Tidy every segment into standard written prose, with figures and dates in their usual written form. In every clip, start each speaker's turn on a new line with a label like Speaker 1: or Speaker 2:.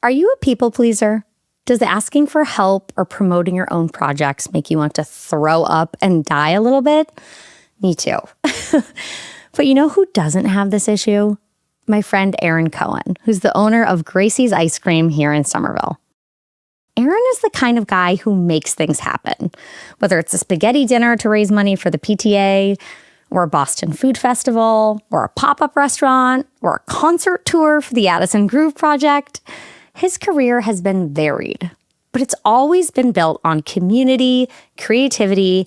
Speaker 1: Are you a people pleaser? Does asking for help or promoting your own projects make you want to throw up and die a little bit? Me too. But you know who doesn't have this issue? My friend Aaron Cohen, who's the owner of Gracie's Ice Cream here in Somerville. Aaron is the kind of guy who makes things happen, whether it's a spaghetti dinner to raise money for the PTA, or a Boston Food Festival, or a pop-up restaurant, or a concert tour for the Addison Groove Project. His career has been varied, but it's always been built on community, creativity,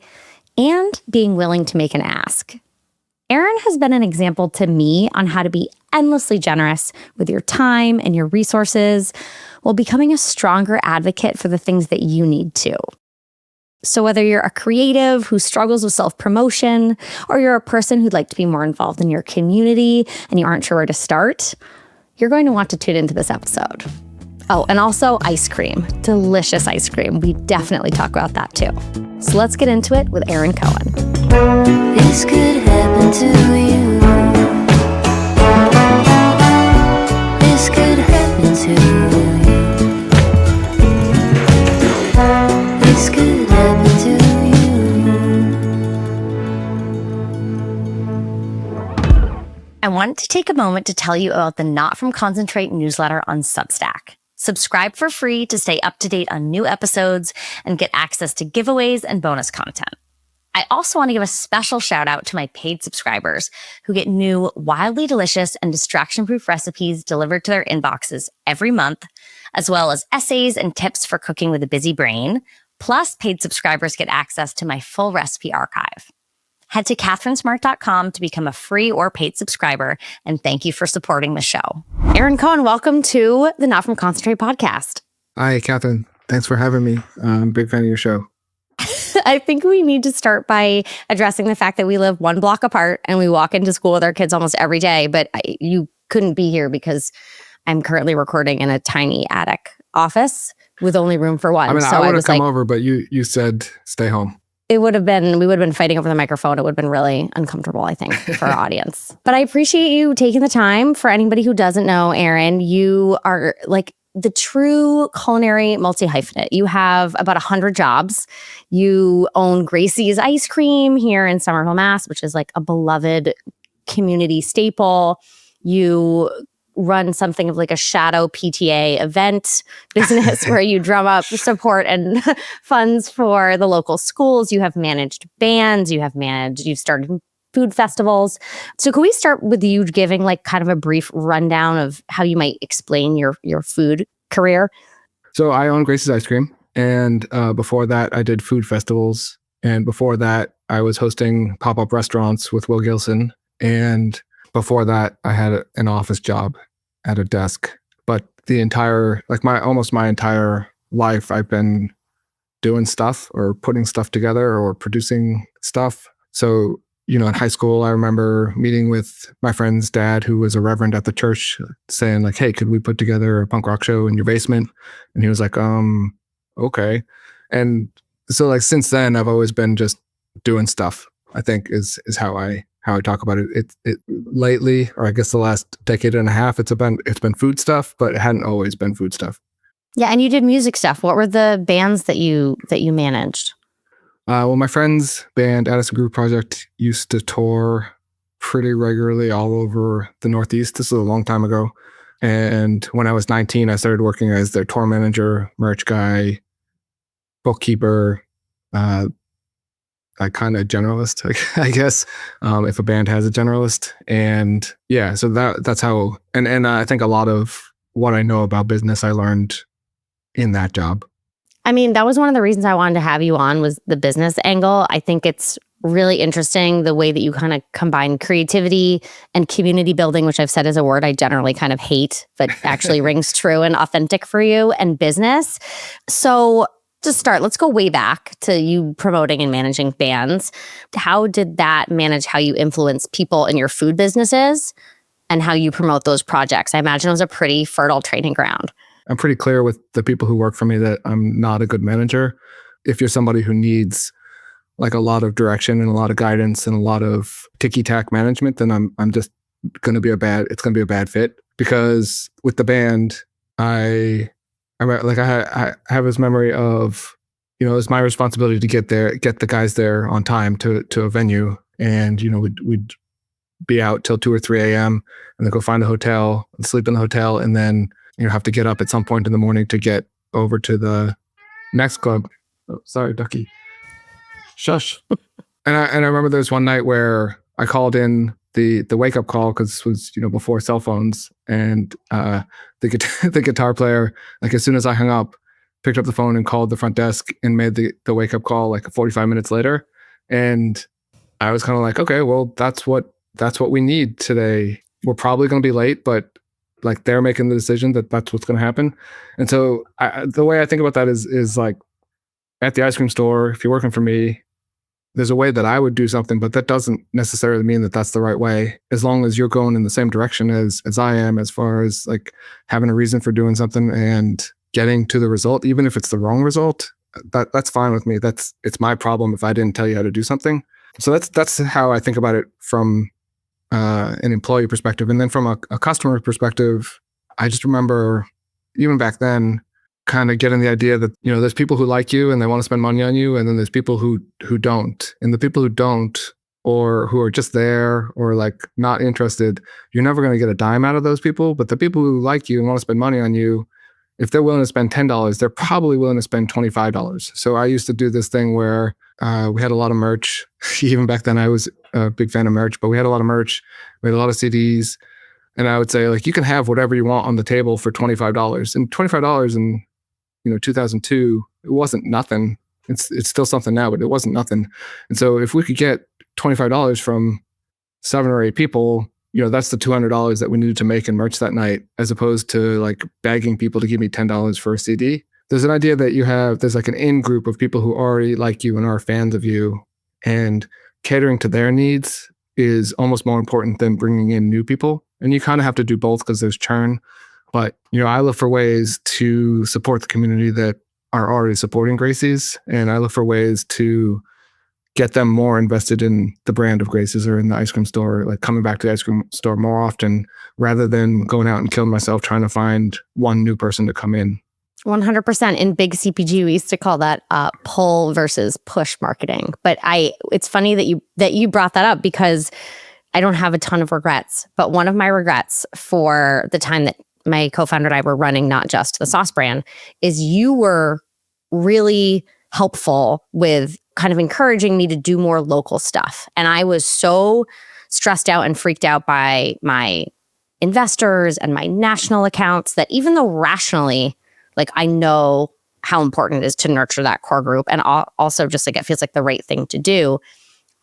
Speaker 1: and being willing to make an ask. Aaron has been an example to me on how to be endlessly generous with your time and your resources while becoming a stronger advocate for the things that you need to. So whether you're a creative who struggles with self-promotion, or you're a person who'd like to be more involved in your community and you aren't sure where to start, you're going to want to tune into this episode. Oh, and also ice cream. Delicious ice cream. We definitely talk about that too. So let's get into it with Aaron Cohen.
Speaker 2: This could happen to you. This could happen to you. This could happen to you.
Speaker 1: I wanted to take a moment to tell you about the Not From Concentrate newsletter on Substack. Subscribe for free to stay up to date on new episodes and get access to giveaways and bonus content. I also want to give a special shout out to my paid subscribers who get new, wildly delicious and distraction-proof recipes delivered to their inboxes every month, as well as essays and tips for cooking with a busy brain. Plus, paid subscribers get access to my full recipe archive. Head to catherinesmart.com to become a free or paid subscriber, and thank you for supporting the show. Aaron Cohen, welcome to the Not From Concentrate podcast.
Speaker 3: Hi, Catherine. Thanks for having me. I'm a big fan of your show.
Speaker 1: I think we need to start by addressing the fact that we live one block apart and we walk into school with our kids almost every day, but you couldn't be here because I'm currently recording in a tiny attic office with only room for one.
Speaker 3: I mean,
Speaker 1: so
Speaker 3: I would have come over, but you said stay home.
Speaker 1: We would have been fighting over the microphone. It would have been really uncomfortable, I think, for our audience. But I appreciate you taking the time. For anybody who doesn't know, Aaron, you are like the true culinary multi-hyphenate. You have about 100 jobs. You own Gracie's Ice Cream here in Somerville, Mass., which is like a beloved community staple. You run something of like a shadow PTA event business where you drum up support and funds for the local schools. You have managed bands. You've started food festivals. So can we start with you giving like kind of a brief rundown of how you might explain your food career?
Speaker 3: So I own Gracie's Ice Cream. And before that, I did food festivals. And before that, I was hosting pop-up restaurants with Will Gilson. And before that, I had an office job at a desk. But the entire, like almost my entire life, I've been doing stuff or putting stuff together or producing stuff. So, in high school, I remember meeting with my friend's dad, who was a reverend at the church, saying like, hey, could we put together a punk rock show in your basement? And he was like, okay. And so like since then, I've always been just doing stuff, I think is how I talk about it. It lately, or I guess the last decade and a half, it's been food stuff, but it hadn't always been food stuff.
Speaker 1: Yeah, and you did music stuff. What were the bands that you managed?
Speaker 3: Well, my friend's band, Addison Groove Project, used to tour pretty regularly all over the Northeast. This was a long time ago. And when I was 19, I started working as their tour manager, merch guy, bookkeeper, kind of generalist, I guess, if a band has a generalist. And yeah, so that's how, and I think a lot of what I know about business I learned in that job.
Speaker 1: I mean, that was one of the reasons I wanted to have you on, was the business angle. I think it's really interesting the way that you kind of combine creativity and community building, which I've said is a word I generally kind of hate, but actually rings true and authentic for you, and business. So to start, let's go way back to you promoting and managing bands. How did that manage how you influence people in your food businesses and how you promote those projects? I imagine it was a pretty fertile training ground.
Speaker 3: I'm pretty clear with the people who work for me that I'm not a good manager. If you're somebody who needs like a lot of direction and a lot of guidance and a lot of ticky-tack management, then I'm just going to be it's going to be a bad fit. Because with the band, I have this memory of, it's my responsibility to get the guys there on time to a venue, and we'd be out till 2 or 3 a.m. and then go find a hotel, sleep in the hotel, and then have to get up at some point in the morning to get over to the next club. Oh, sorry, Ducky. Shush. And I remember there was one night where I called in the wake up call, because it was before cell phones, and the guitar player, like, as soon as I hung up, picked up the phone and called the front desk and made the wake up call like 45 minutes later. And I was kind of like, okay, well, that's what we need today. We're probably going to be late, but like, they're making the decision that that's what's going to happen. And so the way I think about that is like, at the ice cream store, if you're working for me, there's a way that I would do something, but that doesn't necessarily mean that that's the right way, as long as you're going in the same direction as I am, as far as like having a reason for doing something and getting to the result, even if it's the wrong result. That's fine with me. It's my problem if I didn't tell you how to do something. So that's how I think about it from an employee perspective. And then from a customer perspective, I just remember even back then kind of getting the idea that, there's people who like you and they want to spend money on you. And then there's people who don't. And the people who don't, or who are just there, or like not interested, you're never going to get a dime out of those people. But the people who like you and want to spend money on you, if they're willing to spend $10, they're probably willing to spend $25. So I used to do this thing where we had a lot of merch. Even back then I was a big fan of merch, but we had a lot of merch. We had a lot of CDs. And I would say, like, you can have whatever you want on the table for $25. And $25 in 2002, it wasn't nothing. It's still something now, but it wasn't nothing. And so if we could get $25 from 7 or 8 people, that's the $200 that we needed to make in merch that night, as opposed to like begging people to give me $10 for a CD. There's an idea that there's like an in-group of people who already like you and are fans of you, and catering to their needs is almost more important than bringing in new people. And you kind of have to do both, because there's churn. But, I look for ways to support the community that are already supporting Gracie's. And I look for ways to get them more invested in the brand of Gracie's, or in the ice cream store, like coming back to the ice cream store more often, rather than going out and killing myself trying to find one new person to come in.
Speaker 1: 100%. In big CPG, we used to call that pull versus push marketing. But it's funny that you brought that up, because I don't have a ton of regrets. But one of my regrets for the time that my co-founder and I were running not just the sauce brand is you were really helpful with kind of encouraging me to do more local stuff. And I was so stressed out and freaked out by my investors and my national accounts that, even though rationally, like, I know how important it is to nurture that core group, and also just like it feels like the right thing to do,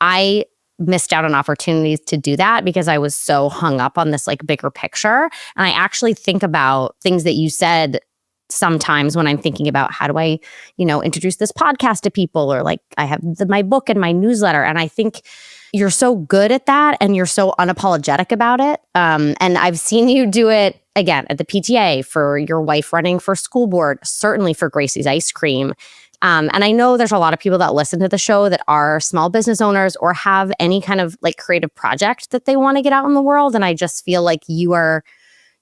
Speaker 1: I missed out on opportunities to do that because I was so hung up on this like bigger picture. And I actually think about things that you said sometimes when I'm thinking about how do I, introduce this podcast to people, or like I have my book and my newsletter. And I think you're so good at that, and you're so unapologetic about it. And I've seen you do it again at the PTA, for your wife running for school board, certainly for Gracie's Ice Cream. And I know there's a lot of people that listen to the show that are small business owners or have any kind of like creative project that they want to get out in the world. And I just feel like you are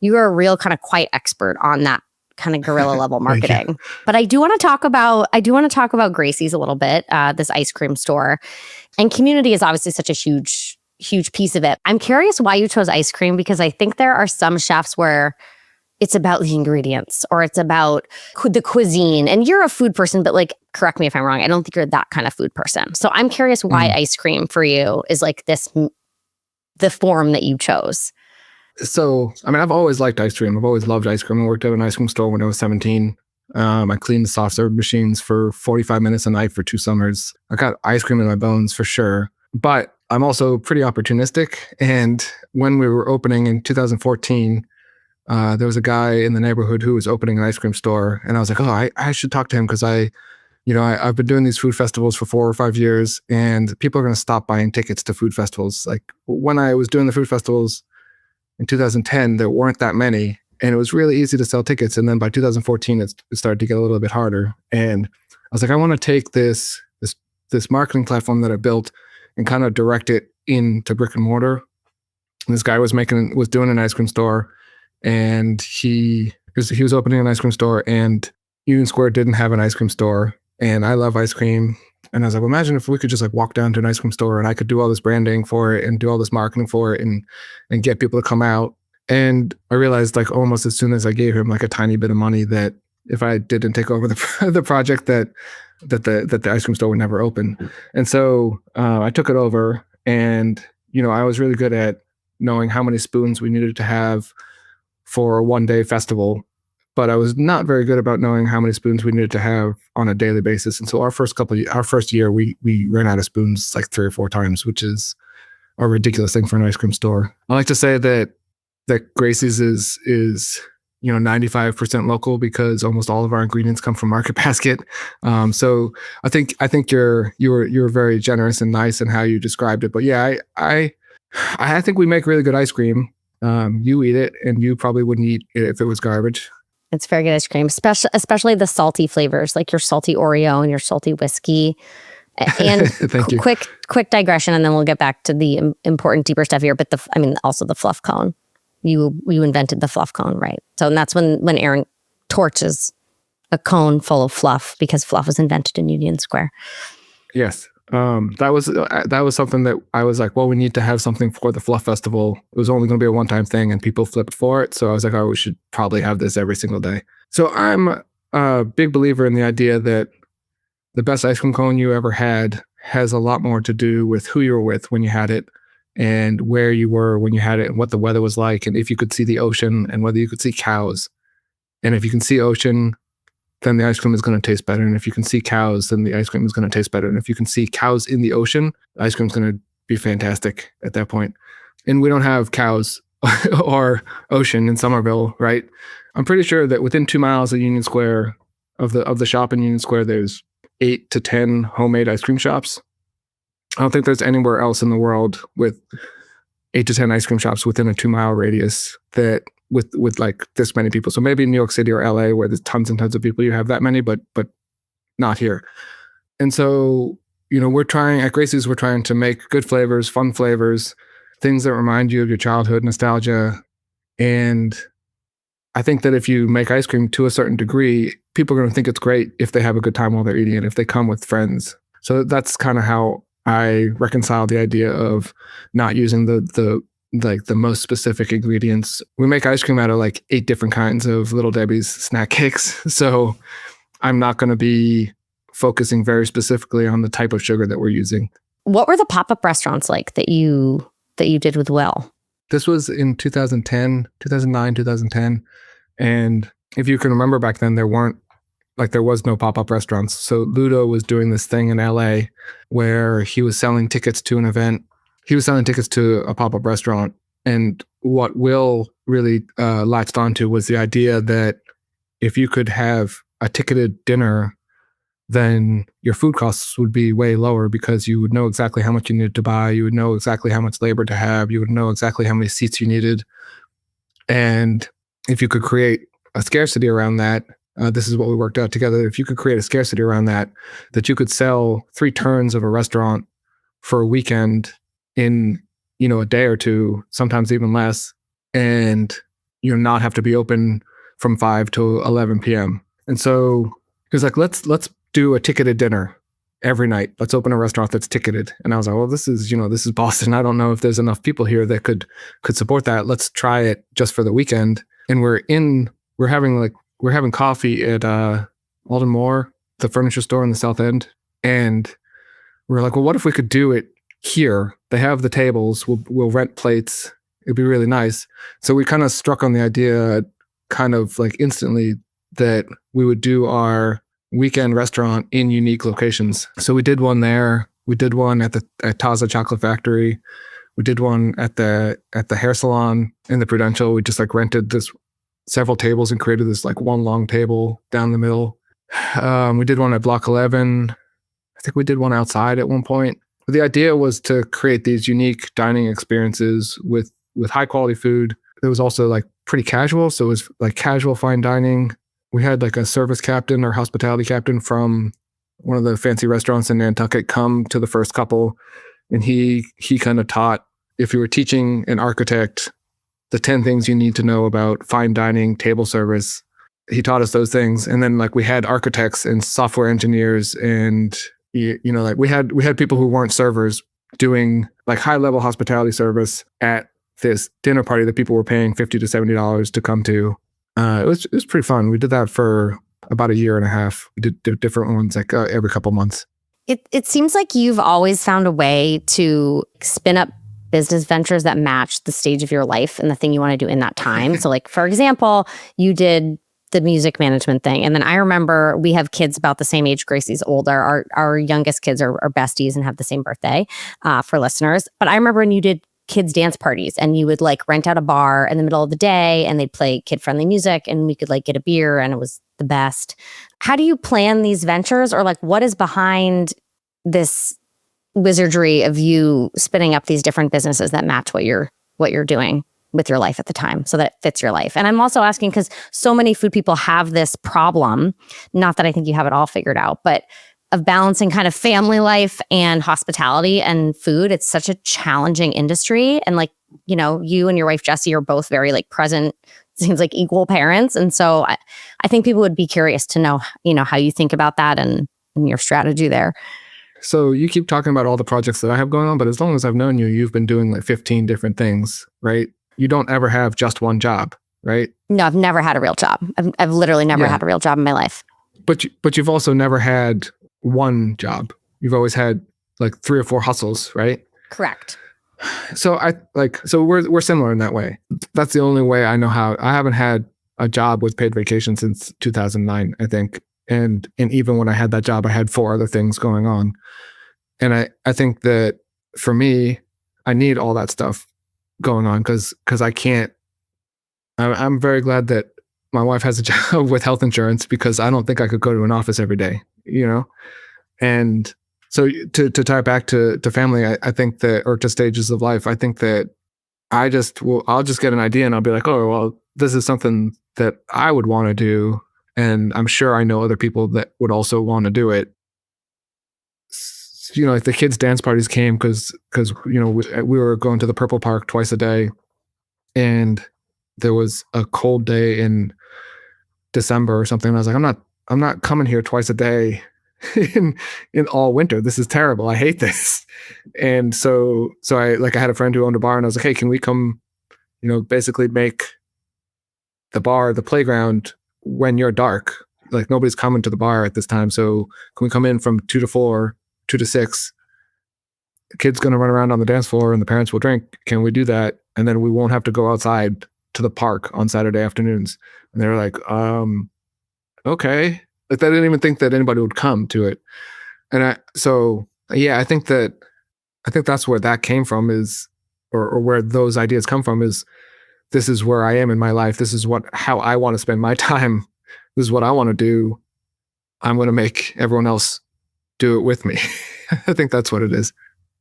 Speaker 1: a real kind of quiet expert on that kind of guerrilla level marketing. But I do want to talk about Gracie's a little bit, this ice cream store. And community is obviously such a huge piece of it. I'm curious why you chose ice cream, because I think there are some chefs where it's about the ingredients, or it's about the cuisine. And you're a food person, but like, correct me if I'm wrong, I don't think you're that kind of food person. So I'm curious why ice cream for you is like the form that you chose.
Speaker 3: So, I mean, I've always liked ice cream. I've always loved ice cream. I worked at an ice cream store when I was 17. I cleaned the soft serve machines for 45 minutes a night for 2 summers. I got ice cream in my bones for sure. But I'm also pretty opportunistic. And when we were opening in 2014, there was a guy in the neighborhood who was opening an ice cream store. And I was like, oh, I should talk to him, because I've been doing these food festivals for 4 or 5 years, and people are going to stop buying tickets to food festivals. Like, when I was doing the food festivals in 2010, there weren't that many, and it was really easy to sell tickets. And then by 2014, it started to get a little bit harder. And I was like, I want to take this marketing platform that I built and kind of direct it into brick and mortar. And this guy was doing an ice cream store, and he he was opening an ice cream store, and Union Square didn't have an ice cream store. And I love ice cream. And I was like, well, imagine if we could just like walk down to an ice cream store and I could do all this branding for it and do all this marketing for it and get people to come out. And I realized like almost as soon as I gave him like a tiny bit of money that if I didn't take over the project that the ice cream store would never open. And so I took it over, and I was really good at knowing how many spoons we needed to have for a one-day festival, but I was not very good about knowing how many spoons we needed to have on a daily basis. And so our first year, we ran out of spoons like 3 or 4 times, which is a ridiculous thing for an ice cream store. I like to say that Gracie's is 95% local because almost all of our ingredients come from Market Basket. So I think you were very generous and nice in how you described it. But yeah, I think we make really good ice cream. You eat it, and you probably wouldn't eat it if it was garbage.
Speaker 1: It's very good ice cream, especially the salty flavors, like your salty Oreo and your salty whiskey. And
Speaker 3: Thank you.
Speaker 1: Quick digression, and then we'll get back to the important, deeper stuff here. But also the fluff cone. You invented the fluff cone, right? So and that's when Aaron torches a cone full of fluff, because fluff was invented in Union Square.
Speaker 3: Yes. That was something that I was like, well, we need to have something for the Fluff Festival. It was only going to be a one-time thing, and people flipped for it. So I was like, oh, we should probably have this every single day. So I'm a big believer in the idea that the best ice cream cone you ever had has a lot more to do with who you were with when you had it, and where you were when you had it, and what the weather was like, and if you could see the ocean, and whether you could see cows. And if you can see ocean, then the ice cream is going to taste better. And if you can see cows, then the ice cream is going to taste better. And if you can see cows in the ocean, the ice cream is going to be fantastic at that point. And we don't have cows or ocean in Somerville, right? I'm pretty sure that within 2 miles of Union Square, of the shop in Union Square, there's 8 to 10 homemade ice cream shops. I don't think there's anywhere else in the world with 8 to 10 ice cream shops within a 2-mile radius that with like this many people. So maybe in New York City or LA, where there's tons and tons of people, you have that many, but not here. And so, we're trying to make good flavors, fun flavors, things that remind you of your childhood, nostalgia. And I think that if you make ice cream to a certain degree, people are going to think it's great if they have a good time while they're eating it, if they come with friends. So that's kind of how I reconcile the idea of not using the most specific ingredients. We make ice cream out of like 8 different kinds of Little Debbie's snack cakes. So I'm not going to be focusing very specifically on the type of sugar that we're using.
Speaker 1: What were the pop-up restaurants like that you did with Will?
Speaker 3: This was in 2009, 2010. And if you can remember back then, there was no pop-up restaurants. So Ludo was doing this thing in LA where he was selling tickets to an event. He was selling tickets to a pop-up restaurant. And what Will really latched onto was the idea that if you could have a ticketed dinner, then your food costs would be way lower because you would know exactly how much you needed to buy. You would know exactly how much labor to have. You would know exactly how many seats you needed. And if you could create a scarcity around that, this is what we worked out together. If you could create a scarcity around that you could sell 3 turns of a restaurant for a weekend in, a day or 2, sometimes even less, and not have to be open from 5 to 11 p.m. And so he was like, let's do a ticketed dinner every night. Let's open a restaurant that's ticketed. And I was like, well, this is Boston. I don't know if there's enough people here that could support that. Let's try it just for the weekend. And we're having coffee at Alden Moore, the furniture store in the South End. And we're like, well, what if we could do it here? They have the tables. We'll rent plates. It'd be really nice. So we kind of struck on the idea kind of like instantly that we would do our weekend restaurant in unique locations. So we did one there. We did one at Taza Chocolate Factory. We did one at the hair salon in the Prudential. We just like rented several tables and created this like one long table down the middle. We did one at Block 11. I think we did one outside at one point. But the idea was to create these unique dining experiences with high quality food. It was also like pretty casual. So it was like casual fine dining. We had like a service captain or hospitality captain from one of the fancy restaurants in Nantucket come to the first couple. And he kind of taught, if you were teaching an architect the 10 things you need to know about fine dining table service, he taught us those things. And then like we had architects and software engineers and like we had people who weren't servers doing like high level hospitality service at this dinner party that people were paying $50 to $70 to come to. It was pretty fun. We did that for about a year and a half. We did different ones like every couple months.
Speaker 1: It seems like you've always found a way to spin up business ventures that match the stage of your life and the thing you want to do in that time. So like, for example, you did the music management thing. And then I remember we have kids about the same age. Gracie's older. Our youngest kids are besties and have the same birthday for listeners. But I remember when you did kids dance parties and you would like rent out a bar in the middle of the day and they'd play kid-friendly music and we could like get a beer and it was the best. How do you plan these ventures, or like what is behind this wizardry of you spinning up these different businesses that match what you're doing with your life at the time so that it fits your life? And I'm also asking because so many food people have this problem, not that I think you have it all figured out, but of balancing kind of family life and hospitality and food. It's such a challenging industry. And like, you and your wife, Jessie, are both very like present, seems like equal parents. And so I think people would be curious to know, how you think about that and your strategy there.
Speaker 3: So you keep talking about all the projects that I have going on, but as long as I've known you, you've been doing like 15 different things, right? You don't ever have just one job, right?
Speaker 1: No, I've never had a real job. I've literally never had a real job in my life.
Speaker 3: But you've also never had one job. You've always had like 3 or 4 hustles, right?
Speaker 1: Correct.
Speaker 3: So we're similar in that way. That's the only way I know how. I haven't had a job with paid vacation since 2009, I think. And even when I had that job, I had 4 other things going on. And I think that for me, I need all that stuff going on because I can't. I'm very glad that my wife has a job with health insurance because I don't think I could go to an office every day, And so to tie it back to family, I think that, or to stages of life, I think that I'll just get an idea and I'll be like, oh, well, this is something that I would want to do. And I'm sure I know other people that would also want to do it. Like the kids' dance parties came because we were going to the Purple Park twice a day, and there was a cold day in December or something. And I was like, I'm not coming here twice a day in all winter. This is terrible. I hate this. And so I had a friend who owned a bar, and I was like, hey, can we come, basically make the bar the playground when you're dark? Like nobody's coming to the bar at this time. So can we come in from 2 to 4, 2 to 6? The kid's going to run around on the dance floor and the parents will drink. Can we do that? And then we won't have to go outside to the park on Saturday afternoons. And they were like, okay. Like they didn't even think that anybody would come to it. And I think that's where that came from or where those ideas come from is this is where I am in my life. This is how I want to spend my time. This is what I want to do. I'm going to make everyone else do it with me. I think that's what it is.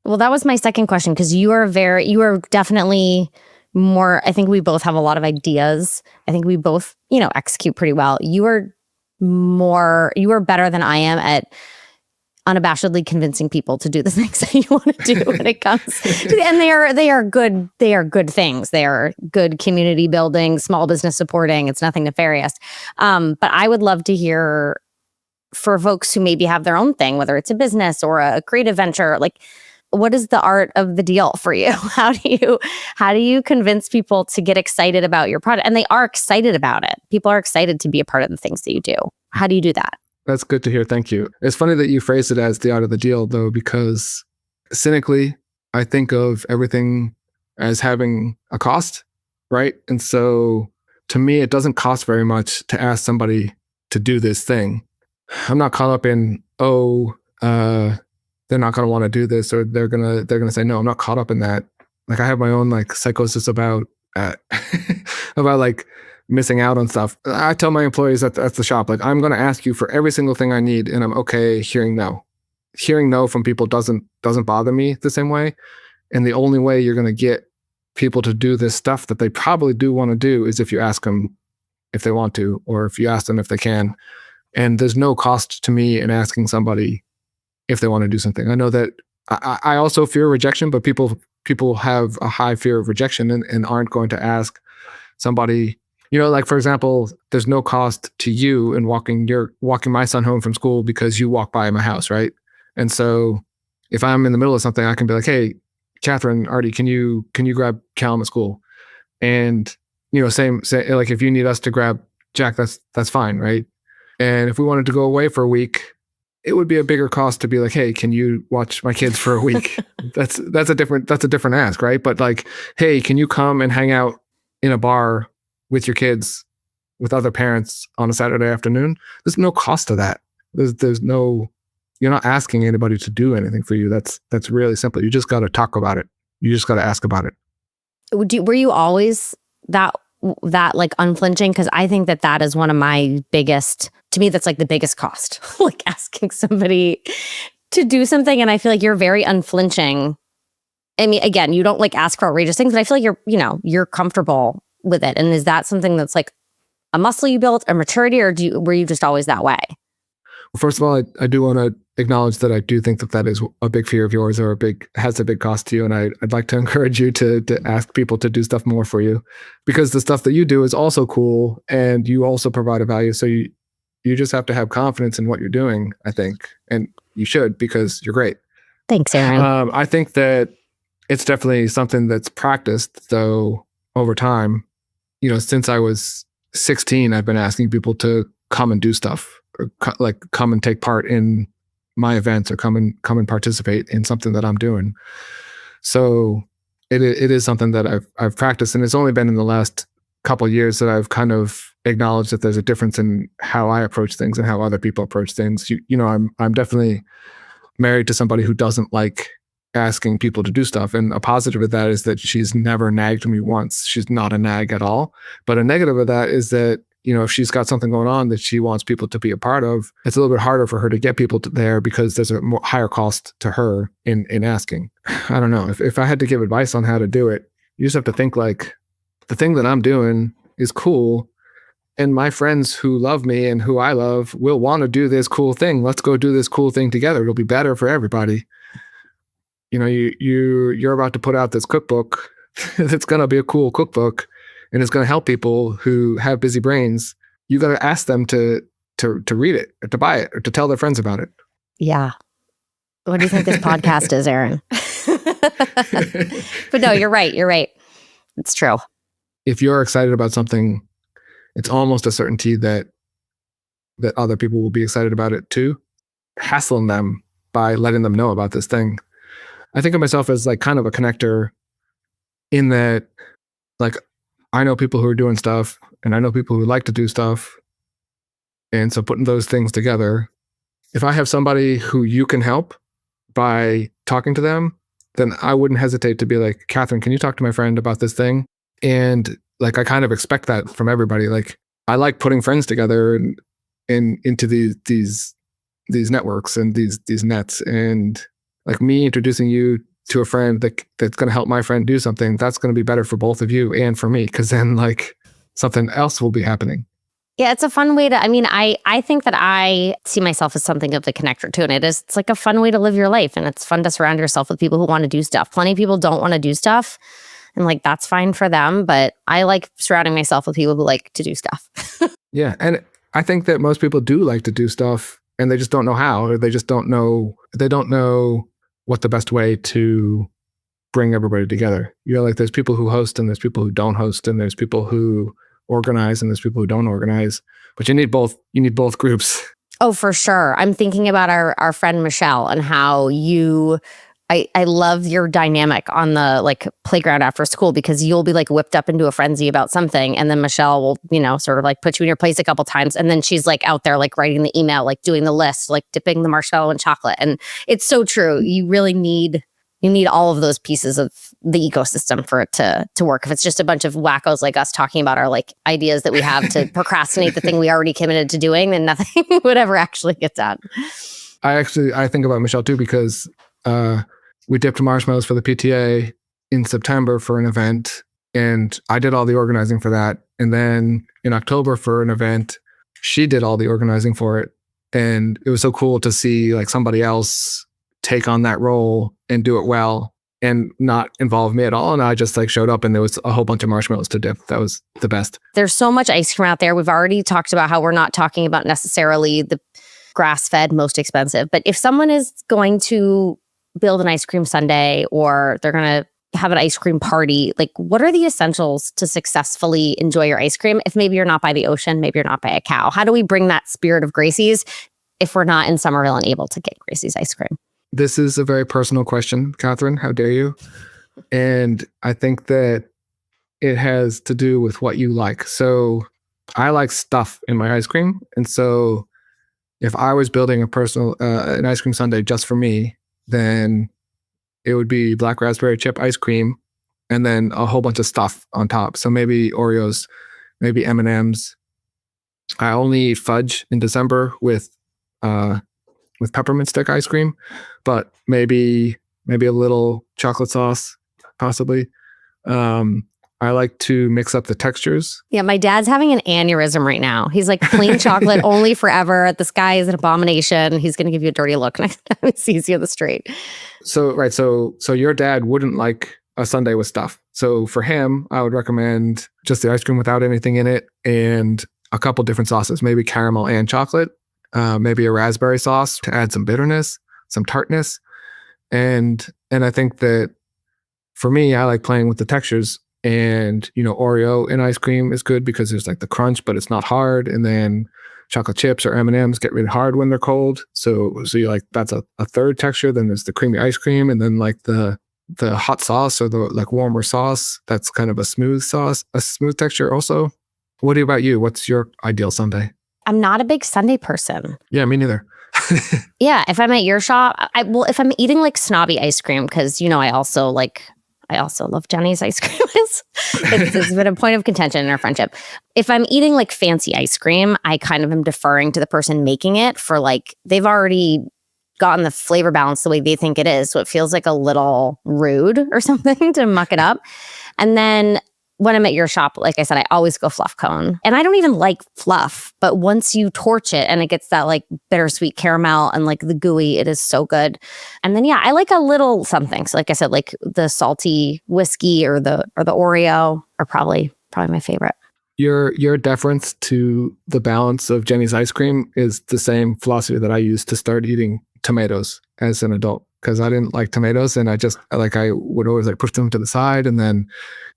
Speaker 1: Well, that was my second question because you are definitely more, I think we both have a lot of ideas. I think we both, execute pretty well. You are better than I am at unabashedly convincing people to do the things that you want to do when it comes to, and they are good things. They are good community building, small business supporting. It's nothing nefarious. But I would love to hear for folks who maybe have their own thing, whether it's a business or a creative venture, like what is the art of the deal for you? How do you convince people to get excited about your product? And they are excited about it. People are excited to be a part of the things that you do. How do you do that?
Speaker 3: That's good to hear. Thank you. It's funny that you phrased it as the art of the deal, though, because cynically, I think of everything as having a cost, right? And so to me, it doesn't cost very much to ask somebody to do this thing. I'm not caught up in, they're not going to want to do this or they're going to say no. I'm not caught up in that. Like I have my own like psychosis about about like missing out on stuff. I tell my employees at the shop, like I'm going to ask you for every single thing I need, and I'm okay hearing no. Hearing no from people doesn't bother me the same way. And the only way you're going to get people to do this stuff that they probably do want to do is if you ask them if they want to, or if you ask them if they can. And there's no cost to me in asking somebody if they want to do something. I know that I also fear rejection, but people have a high fear of rejection and aren't going to ask somebody Like for example, there's no cost to you in walking my son home from school because you walk by my house, right? And so if I'm in the middle of something, I can be like, hey, Catherine, Artie, can you grab Callum at school? And same like if you need us to grab Jack, that's fine, right? And if we wanted to go away for a week, it would be a bigger cost to be like, hey, can you watch my kids for a week? that's a different ask, right? But like, hey, can you come and hang out in a bar with your kids with other parents on a Saturday afternoon? There's no cost to that. There's no, you're not asking anybody to do anything for you. That's really simple. You just got to talk about it. You just got to ask about it.
Speaker 1: Were you always that like unflinching? Because I think that is one of my biggest, to me, that's like the biggest cost, like asking somebody to do something. And I feel like you're very unflinching. I mean, again, you don't like ask for outrageous things, but I feel like you're comfortable with it. And is that something that's like a muscle you built, a maturity, or were you just always that way?
Speaker 3: Well, first of all, I do want to acknowledge that I do think that is a big fear of yours, or has a big cost to you. And I'd like to encourage you to ask people to do stuff more for you, because the stuff that you do is also cool and you also provide a value. So you just have to have confidence in what you're doing, I think. And you should, because you're great.
Speaker 1: Thanks, Aaron.
Speaker 3: I think that it's definitely something that's practiced though over time. Since I was 16, I've been asking people to come and do stuff, or come and take part in my events, or come and participate in something that I'm doing. So it is something that I've practiced, and it's only been in the last couple of years that I've kind of acknowledged that there's a difference in how I approach things and how other people approach things. I'm definitely married to somebody who doesn't like asking people to do stuff, and a positive of that is that she's never nagged me once. She's not a nag at all. But a negative of that is that if she's got something going on that she wants people to be a part of, it's a little bit harder for her to get people there, because there's a higher cost to her in asking. I don't know. If I had to give advice on how to do it, you just have to think like, the thing that I'm doing is cool, and my friends who love me and who I love will want to do this cool thing. Let's go do this cool thing together. It'll be better for everybody. You're about to put out this cookbook. It's going to be a cool cookbook, and it's going to help people who have busy brains. You got to ask them to read it, or to buy it, or to tell their friends about it.
Speaker 1: Yeah. What do you think this podcast is, Aaron? But no, you're right. You're right. It's true.
Speaker 3: If you're excited about something, it's almost a certainty that other people will be excited about it too. Hassling them by letting them know about this thing. I think of myself as like kind of a connector, in that like I know people who are doing stuff, and I know people who like to do stuff. And so putting those things together, if I have somebody who you can help by talking to them, then I wouldn't hesitate to be like, Catherine, can you talk to my friend about this thing? And like, I kind of expect that from everybody. Like, I like putting friends together and into these networks and these nets, and like me introducing you to a friend that's going to help my friend do something, that's going to be better for both of you and for me, because then like something else will be happening.
Speaker 1: Yeah, it's a fun way to, I think that I see myself as something of the connector too. And it's like a fun way to live your life. And it's fun to surround yourself with people who want to do stuff. Plenty of people don't want to do stuff. And like, that's fine for them. But I like surrounding myself with people who like to do stuff.
Speaker 3: Yeah. And I think that most people do like to do stuff, and they just don't know how, or they don't know what the best way to bring everybody together. Like there's people who host, and there's people who don't host, and there's people who organize, and there's people who don't organize. But you need both groups. Oh,
Speaker 1: for sure. I'm thinking about our friend Michelle, and how I love your dynamic on the like playground after school, because you'll be like whipped up into a frenzy about something, and then Michelle will, sort of like put you in your place a couple times, and then she's like out there like writing the email, like doing the list, like dipping the marshmallow in chocolate. And it's so true. You really need all of those pieces of the ecosystem for it to work. If it's just a bunch of wackos like us talking about our like ideas that we have to procrastinate the thing we already committed to doing, then nothing would ever actually get done.
Speaker 3: I think about Michelle too, because we dipped marshmallows for the PTA in September for an event, and I did all the organizing for that. And then in October for an event, she did all the organizing for it. And it was so cool to see like somebody else take on that role and do it well. and not involve me at all. And I just like showed up and there was a whole bunch of marshmallows to dip. That was the best.
Speaker 1: There's so much ice cream out there. We've already talked about how we're not talking about necessarily the grass-fed, most expensive. But if someone is going to build an ice cream sundae or they're going to have an ice cream party, like what are the essentials to successfully enjoy your ice cream? If maybe you're not by the ocean, maybe you're not by a cow. How do we bring that spirit of Gracie's if we're not in Somerville and able to get Gracie's ice cream?
Speaker 3: This is a very personal question, Catherine. How dare you? And I think that it has to do with what you like. So I like stuff in my ice cream. And so if I was building an ice cream sundae just for me, then it would be black raspberry chip ice cream and then a whole bunch of stuff on top. So maybe Oreos, maybe M&Ms. I only eat fudge in December with peppermint stick ice cream, but maybe a little chocolate sauce, possibly. I like to mix up the textures.
Speaker 1: Yeah, my dad's having an aneurysm right now. He's like, plain chocolate only forever. This guy is an abomination. He's going to give you a dirty look next time he sees you on the street.
Speaker 3: So your dad wouldn't like a sundae with stuff. So for him, I would recommend just the ice cream without anything in it and a couple different sauces, maybe caramel and chocolate, maybe a raspberry sauce to add some bitterness, some tartness. And I think that for me, I like playing with the textures. And, Oreo in ice cream is good because there's like the crunch, but it's not hard. And then chocolate chips or M&Ms get really hard when they're cold. So you like, that's a third texture. Then there's the creamy ice cream. And then like the hot sauce or the like warmer sauce, that's kind of a smooth texture also. What about you? What's your ideal sundae?
Speaker 1: I'm not a big sundae person.
Speaker 3: Yeah, me neither.
Speaker 1: Yeah, if I'm at your shop, if I'm eating like snobby ice cream, because I also love Jenny's ice cream. It's been a point of contention in our friendship. If I'm eating like fancy ice cream, I kind of am deferring to the person making it for like, they've already gotten the flavor balance the way they think it is. So it feels like a little rude or something to muck it up. And then when I'm at your shop, like I said, I always go fluff cone. And I don't even like fluff, but once you torch it and it gets that like bittersweet caramel and like the gooey, it is so good. And then, I like a little something. So like I said, like the salty whiskey or the Oreo are probably my favorite.
Speaker 3: Your deference to the balance of Jenny's ice cream is the same philosophy that I used to start eating tomatoes as an adult, because I didn't like tomatoes and I would always like push them to the side. And then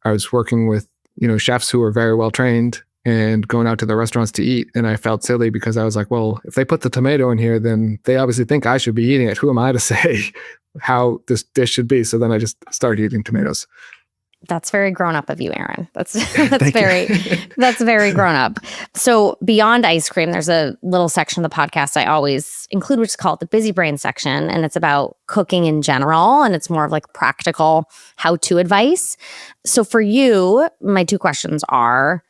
Speaker 3: I was working with, chefs who were very well trained and going out to the restaurants to eat. And I felt silly because I was like, well, if they put the tomato in here, then they obviously think I should be eating it. Who am I to say how this dish should be? So then I just started eating tomatoes.
Speaker 1: That's very grown up of you, Aaron. That's very grown up. So beyond ice cream, there's a little section of the podcast I always include, which is called the Busy Brain section. And it's about cooking in general. And it's more of like practical how-to advice. So for you, my two questions are,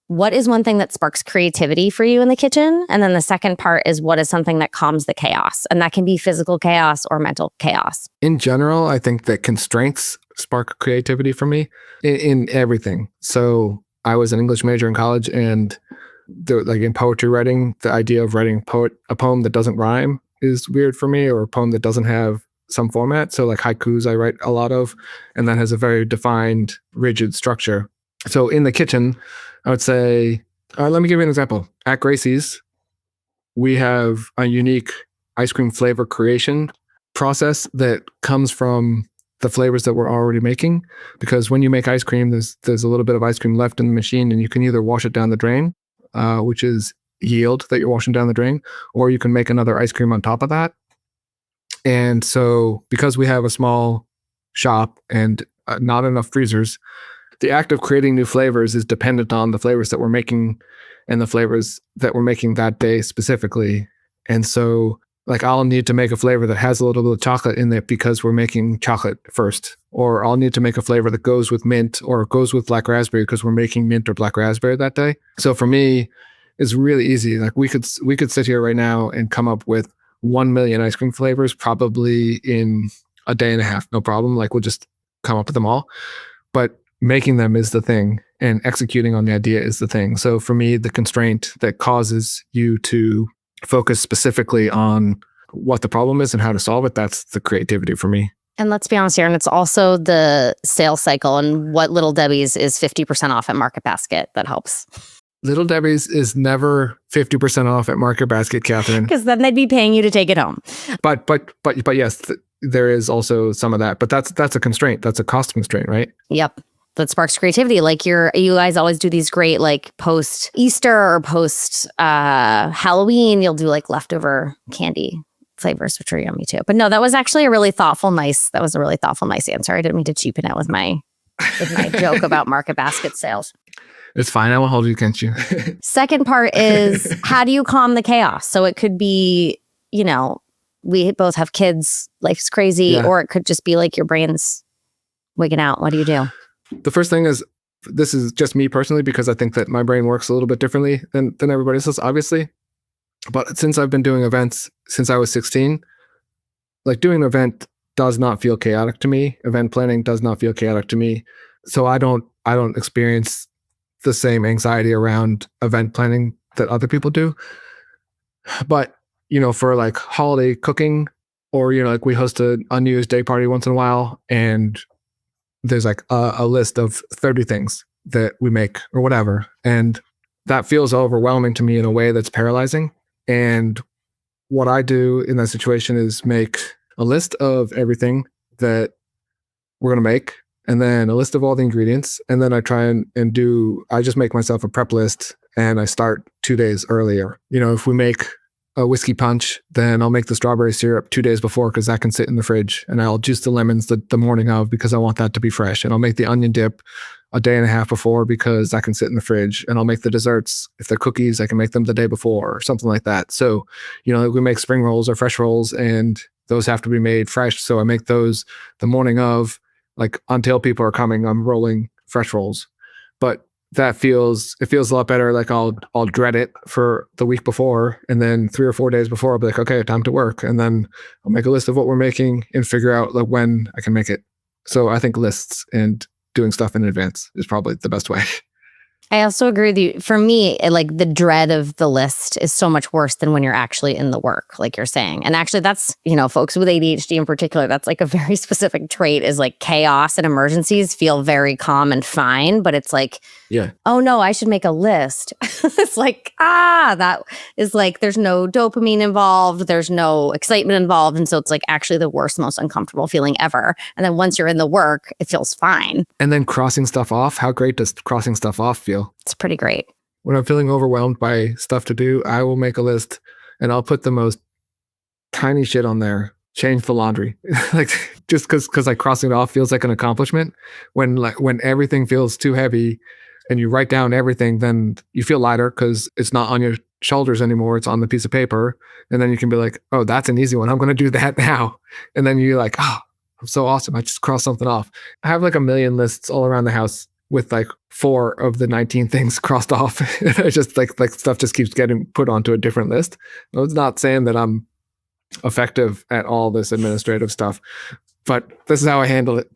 Speaker 1: what is one thing that sparks creativity for you in the kitchen? And then the second part is, what is something that calms the chaos? And that can be physical chaos or mental chaos.
Speaker 3: In general, I think that constraints spark creativity for me in everything. So I was an English major in college, and like in poetry writing, the idea of writing a poem that doesn't rhyme is weird for me, or a poem that doesn't have some format. So like haikus I write a lot of, and that has a very defined, rigid structure. So in the kitchen, I would say, let me give you an example. At Gracie's, we have a unique ice cream flavor creation process that comes from the flavors that we're already making. Because when you make ice cream, there's a little bit of ice cream left in the machine, and you can either wash it down the drain, which is yield that you're washing down the drain, or you can make another ice cream on top of that. And so because we have a small shop and not enough freezers, the act of creating new flavors is dependent on the flavors that we're making and the flavors that we're making that day specifically. And so like I'll need to make a flavor that has a little bit of chocolate in it because we're making chocolate first. Or I'll need to make a flavor that goes with mint or goes with black raspberry because we're making mint or black raspberry that day. So for me, it's really easy. Like we could sit here right now and come up with 1 million ice cream flavors probably in a day and a half. No problem. Like we'll just come up with them all. But making them is the thing, and executing on the idea is the thing. So for me, the constraint that causes you to focus specifically on what the problem is and how to solve it, that's the creativity for me.
Speaker 1: And let's be honest here, and it's also the sales cycle and what Little Debbie's is 50% off at Market Basket that helps.
Speaker 3: Little Debbie's is never 50% off at Market Basket, Catherine.
Speaker 1: Because then they'd be paying you to take it home.
Speaker 3: But yes, there is also some of that. But that's a constraint. That's a cost constraint, right?
Speaker 1: Yep. That sparks creativity. Like you guys always do these great like post Easter or post Halloween. You'll do like leftover candy flavors, which are yummy too. But no, that was actually a really thoughtful, nice answer. I didn't mean to cheapen it with my joke about Market Basket sales.
Speaker 3: It's fine. I won't hold you against you.
Speaker 1: Second part is how do you calm the chaos? So it could be, we both have kids, life's crazy, or it could just be like your brain's wigging out. What do you do?
Speaker 3: The first thing is, this is just me personally, because I think that my brain works a little bit differently than everybody else's, obviously. But since I've been doing events since I was 16, like doing an event does not feel chaotic to me. Event planning does not feel chaotic to me. So I don't experience the same anxiety around event planning that other people do. But, for like holiday cooking, or, like we host a New Year's Day party once in a while, and there's like a list of 30 things that we make or whatever. And that feels overwhelming to me in a way that's paralyzing. And what I do in that situation is make a list of everything that we're going to make, and then a list of all the ingredients. And then I try and I just make myself a prep list, and I start 2 days earlier. If we make a whiskey punch, then I'll make the strawberry syrup 2 days before, because that can sit in the fridge, and I'll juice the lemons the morning of, because I want that to be fresh. And I'll make the onion dip a day and a half before, because that can sit in the fridge. And I'll make the desserts. If they're cookies, I can make them the day before or something like that. So, we make spring rolls or fresh rolls, and those have to be made fresh. So I make those the morning of, like until people are coming, I'm rolling fresh rolls. But it feels a lot better. Like I'll dread it for the week before, and then 3 or 4 days before, I'll be like, okay, time to work. And then I'll make a list of what we're making and figure out like when I can make it. So I think lists and doing stuff in advance is probably the best way.
Speaker 1: I also agree with you. For me, like the dread of the list is so much worse than when you're actually in the work, like you're saying. And actually that's, folks with ADHD in particular, that's like a very specific trait, is like chaos and emergencies feel very calm and fine. But it's like, oh no, I should make a list. It's like, that is like, there's no dopamine involved. There's no excitement involved. And so it's like actually the worst, most uncomfortable feeling ever. And then once you're in the work, it feels fine.
Speaker 3: And then crossing stuff off. How great does crossing stuff off feel?
Speaker 1: It's pretty great.
Speaker 3: When I'm feeling overwhelmed by stuff to do, I will make a list, and I'll put the most tiny shit on there. Change the laundry. Like just because like crossing it off feels like an accomplishment. When everything feels too heavy and you write down everything, then you feel lighter because it's not on your shoulders anymore. It's on the piece of paper. And then you can be like, oh, that's an easy one. I'm going to do that now. And then you're like, oh, I'm so awesome. I just crossed something off. I have like a million lists all around the house with like 4 of the 19 things crossed off. It's just like stuff just keeps getting put onto a different list. I was not saying that I'm effective at all this administrative stuff, but this is how I handle it.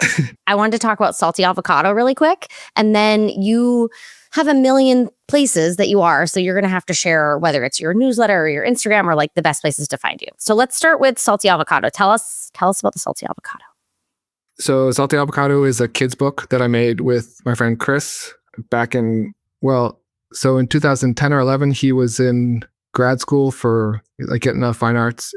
Speaker 1: I wanted to talk about salty avocado really quick. And then you have a million places that you are. So you're going to have to share whether it's your newsletter or your Instagram or like the best places to find you. So let's start with salty avocado. Tell us about the salty avocado.
Speaker 3: So Salty Avocado is a kid's book that I made with my friend Chris back in 2010 or 11, he was in grad school for like getting a fine arts,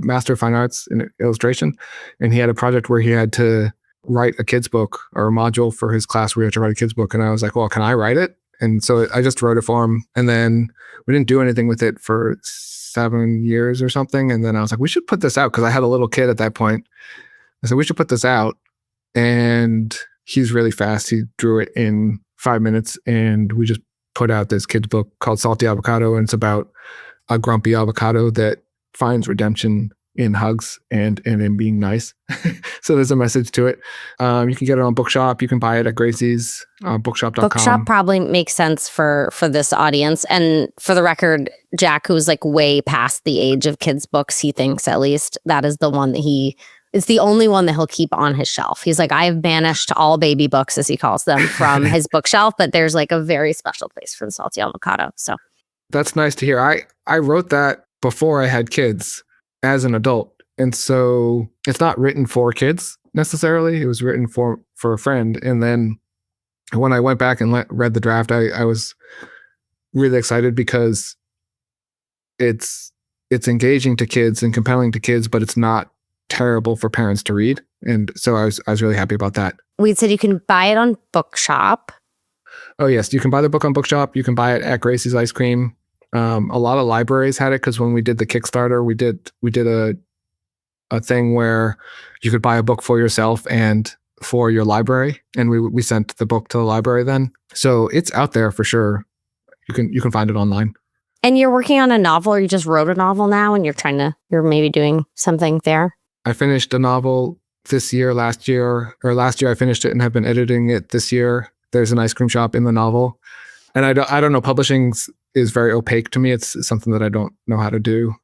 Speaker 3: master of fine arts in illustration. And he had a project where he had to write a kid's book or a module for his class where he had to write a kid's book. And I was like, well, can I write it? And so I just wrote it for him. And then we didn't do anything with it for 7 years or something. And then I was like, we should put this out, because I had a little kid at that point. I said, we should put this out. And he's really fast. He drew it in 5 minutes, and we just put out this kid's book called Salty Avocado. And it's about a grumpy avocado that finds redemption in hugs and in being nice. So there's a message to it. You can get it on Bookshop. You can buy it at Gracie's, bookshop.com.
Speaker 1: Bookshop probably makes sense for this audience. And for the record, Jack, who's like way past the age of kids' books, he thinks at least that is the one that it's the only one that he'll keep on his shelf. He's like, I have banished all baby books, as he calls them, from his bookshelf, but there's like a very special place for the salty avocado. So
Speaker 3: that's nice to hear. I wrote that before I had kids as an adult. And so it's not written for kids necessarily. It was written for a friend. And then when I went back and read the draft, I was really excited because it's engaging to kids and compelling to kids, but it's not terrible for parents to read. And so I was really happy about that.
Speaker 1: We said you can buy it on Bookshop.
Speaker 3: Oh yes, you can buy the book on Bookshop. You can buy it at Gracie's Ice Cream. A lot of libraries had it because when we did the Kickstarter, we did a thing where you could buy a book for yourself and for your library, and we sent the book to the library then. So it's out there for sure. You can find it online.
Speaker 1: And you're working on a novel, or you just wrote a novel now, and you're maybe doing something there?
Speaker 3: I finished a novel last year I finished it and have been editing it this year. There's an ice cream shop in the novel. And I don't know, publishing is very opaque to me. It's something that I don't know how to do.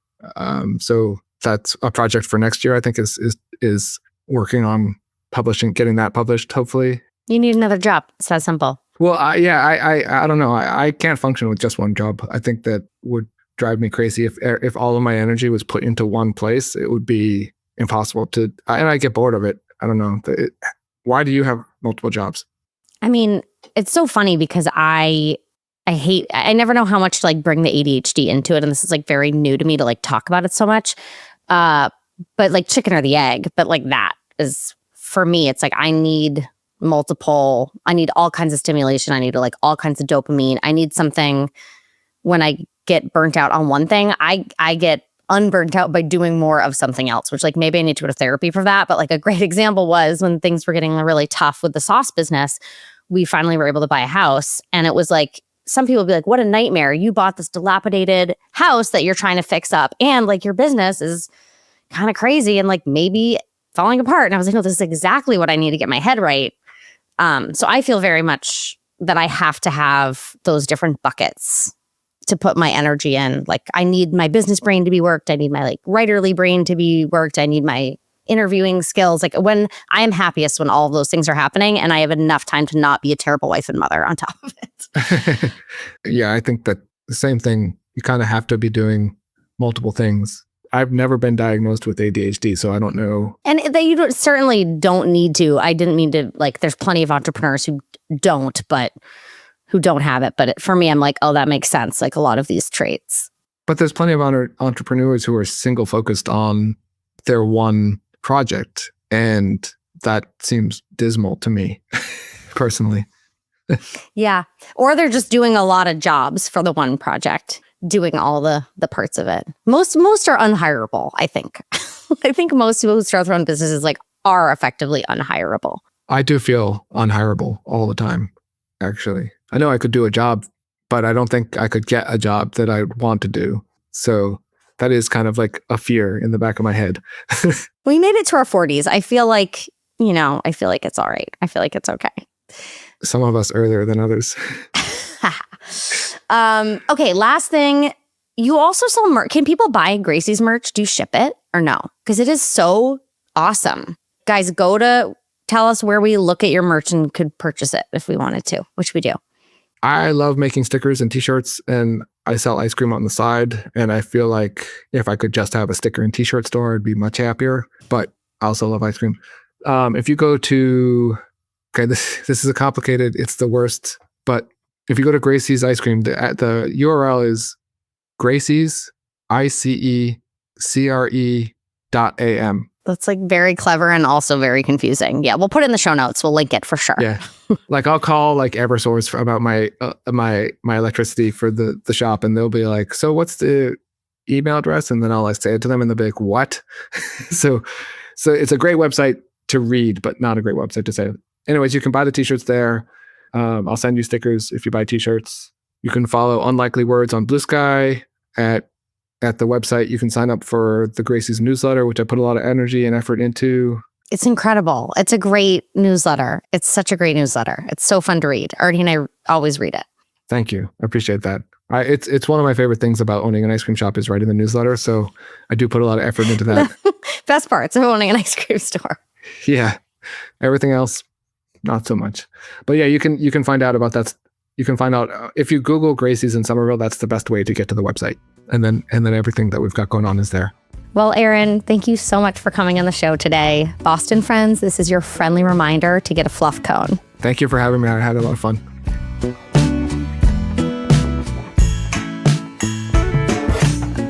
Speaker 3: So that's a project for next year, I think, is working on publishing, getting that published, hopefully.
Speaker 1: You need another job. It's that simple.
Speaker 3: Well, I don't know. I can't function with just one job. I think that would drive me crazy. If all of my energy was put into one place, it would be impossible and I get bored of it. I don't know. Why do you have multiple jobs?
Speaker 1: I mean, it's so funny because I never know how much to like bring the ADHD into it. And this is like very new to me to like talk about it so much. But like chicken or the egg, but like that is, for me, it's like I need all kinds of stimulation. I need like all kinds of dopamine. I need something. When I get burnt out on one thing, I get unburnt out by doing more of something else, which like maybe I need to go to therapy for that. But like a great example was when things were getting really tough with the sauce business, we finally were able to buy a house. And it was like, some people would be like, what a nightmare. You bought this dilapidated house that you're trying to fix up. And like your business is kind of crazy and like maybe falling apart. And I was like, no, this is exactly what I need to get my head right. So I feel very much that I have to have those different buckets to put my energy in. Like I need my business brain to be worked. I need my like writerly brain to be worked. I need my interviewing skills. Like when I am happiest when all of those things are happening and I have enough time to not be a terrible wife and mother on top of it.
Speaker 3: Yeah, I think that the same thing. You kind of have to be doing multiple things. I've never been diagnosed with ADHD, so I don't know. And
Speaker 1: certainly don't need to. I didn't mean to, like, there's plenty of entrepreneurs who don't have it. But for me, I'm like, oh, that makes sense. Like a lot of these traits.
Speaker 3: But there's plenty of entrepreneurs who are single focused on their one project. And that seems dismal to me, personally.
Speaker 1: Yeah. Or they're just doing a lot of jobs for the one project, doing all the parts of it. Most are unhireable, I think. I think most people who start their own businesses like are effectively unhireable.
Speaker 3: I do feel unhireable all the time, actually. I know I could do a job, but I don't think I could get a job that I want to do. So that is kind of like a fear in the back of my head.
Speaker 1: We made it to our 40s. I feel like, it's all right. I feel like it's okay.
Speaker 3: Some of us earlier than others.
Speaker 1: Okay, last thing. You also sell merch. Can people buy Gracie's merch? Do you ship it or no? Because it is so awesome. Guys, tell us where we look at your merch and could purchase it if we wanted to, which we do.
Speaker 3: I love making stickers and t-shirts, and I sell ice cream on the side. And I feel like if I could just have a sticker and t-shirt store, I'd be much happier. But I also love ice cream. If you go to, this is a complicated, it's the worst. But if you go to Gracie's Ice Cream, the URL is Gracie's, ICECRE.am.
Speaker 1: That's like very clever and also very confusing. Yeah, we'll put it in the show notes. We'll link it for sure.
Speaker 3: Yeah, like I'll call like Eversource about my electricity for the shop, and they'll be like, "So what's the email address?" And then I'll like say it to them, and they'll be like, "What?" so it's a great website to read, but not a great website to say. Anyways, you can buy the t-shirts there. I'll send you stickers if you buy t-shirts. You can follow Unlikely Words on Blue Sky at the website. You can sign up for the Gracie's newsletter, which I put a lot of energy and effort into.
Speaker 1: It's incredible. It's a great newsletter. It's such a great newsletter. It's so fun to read. Artie and I always read it.
Speaker 3: Thank you. I appreciate that. It's one of my favorite things about owning an ice cream shop is writing the newsletter. So I do put a lot of effort into that.
Speaker 1: Best parts of owning an ice cream store.
Speaker 3: Yeah. Everything else, not so much. But yeah, you can find out about that. You can find out if you Google Gracie's in Somerville, that's the best way to get to the website. And then everything that we've got going on is there.
Speaker 1: Well, Aaron, thank you so much for coming on the show today. Boston friends, this is your friendly reminder to get a fluff cone.
Speaker 3: Thank you for having me. I had a lot of fun.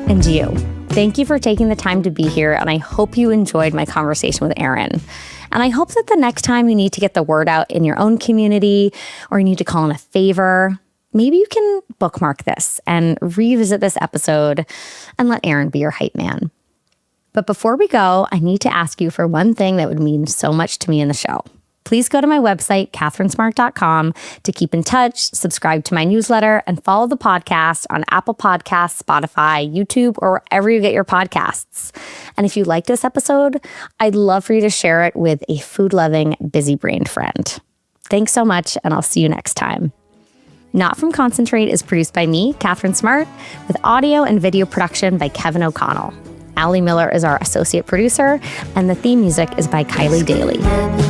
Speaker 1: And you. Thank you for taking the time to be here, and I hope you enjoyed my conversation with Aaron. And I hope that the next time you need to get the word out in your own community or you need to call in a favor, maybe you can bookmark this and revisit this episode and let Aaron be your hype man. But before we go, I need to ask you for one thing that would mean so much to me in the show. Please go to my website, catherinesmart.com, to keep in touch, subscribe to my newsletter, and follow the podcast on Apple Podcasts, Spotify, YouTube, or wherever you get your podcasts. And if you like this episode, I'd love for you to share it with a food-loving, busy-brained friend. Thanks so much, and I'll see you next time. Not From Concentrate is produced by me, Catherine Smart, with audio and video production by Kevin O'Connell. Allie Miller is our associate producer, and the theme music is by Kylie Daly.